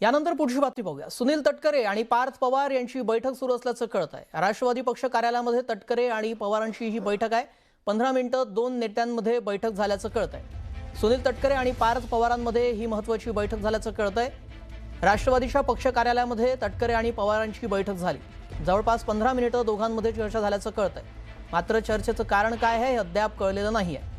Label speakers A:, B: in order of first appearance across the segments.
A: यानंतर पुढची बातमी पाहूया। सुनील तटकरे आणि पार्थ पवार यांची बैठक सुरू असल्याचं कळत आहे। राष्ट्रवादी पक्ष कार्यालयामध्ये तटकरे आणि पवारांची ही बैठक आहे। 15 मिनिटं दोन नेत्यांमध्ये बैठक झाल्याचं कळत आहे। सुनील तटकरे आणि पार्थ पवारांमध्ये ही महत्त्वाची बैठक झाल्याचं कळत आहे। राष्ट्रवादीच्या पक्ष कार्यालयामध्ये तटकरे आणि पवारांची बैठक झाली। जवळपास 15 मिनिटं दोघांमध्ये चर्चा झाल्याचं कळत आहे। मात्र चर्चेचं कारण काय आहे हे अद्याप कळलेलं नाहीये।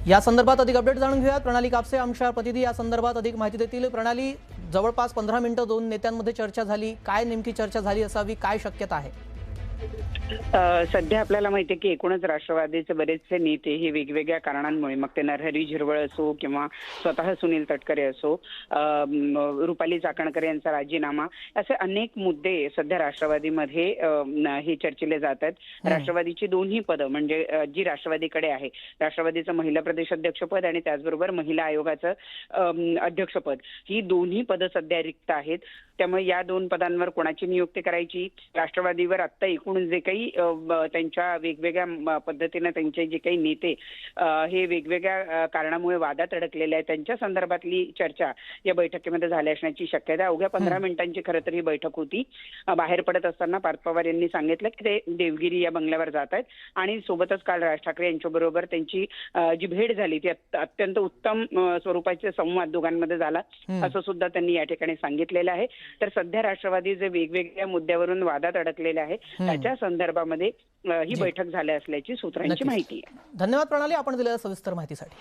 A: या संदर्भात अधिक अपडेट जाणून घेऊयात। प्रणाली कापसे आमच्या प्रतिनिधी या संदर्भात अधिक माहिती देतील। प्रणाली, जवळपास 15 मिनिटं दोन नेत्यांमध्ये चर्चा झाली, काय नेमकी चर्चा झाली असावी, काय शक्यता आहे?
B: सध्या आपल्याला माहिती आहे की एकूणच राष्ट्रवादीचे बरेचसे नेते हे वेगवेगळ्या कारणांमुळे, मग ते नरहरी झिरवळ असो किंवा स्वतः सुनील तटकरे असो, रुपाली चाकणकर यांचा राजीनामा, असे अनेक मुद्दे सध्या राष्ट्रवादीमध्ये हे चर्चिले जात आहेत। राष्ट्रवादीची दोन्ही पदं म्हणजे जी राष्ट्रवादीकडे आहे, राष्ट्रवादीचं महिला प्रदेश अध्यक्षपद आणि त्याचबरोबर महिला आयोगाचं अध्यक्षपद, ही दोन्ही पदं सध्या रिक्त आहेत। त्यामुळे या दोन पदांवर कोणाची नियुक्ती करायची, राष्ट्रवादीवर आता एकूण जे काही त्यांच्या वेगवेगळ्या पद्धतीने त्यांचे जे काही नेते हे वेगवेगळ्या कारणामुळे वादात अडकलेले आहेत, त्यांच्या संदर्भातली चर्चा या बैठकीमध्ये झाली असण्याची शक्यता। अवघ्या 15 मिनिटांची खरं तर ही बैठक होती। बाहेर पडत असताना पार्थ पवार यांनी सांगितलं की ते देवगिरी या बंगल्यावर जात आहेत आणि सोबतच काल राज ठाकरे यांच्याबरोबर त्यांची जी भेट झाली ती अत्यंत उत्तम स्वरूपाचे संवाद दोघांमध्ये झाला, असं सुद्धा त्यांनी या ठिकाणी सांगितलेलं आहे। तर सध्या राष्ट्रवादी जे वेगवेगळ्या मुद्द्यावरून वादात अडकलेले आहे त्याच्या संदर्भामध्ये ही बैठक झाली असल्याची सूत्रांची माहिती आहे।
A: धन्यवाद प्रणाली, आपण दिलेल्या सविस्तर माहितीसाठी।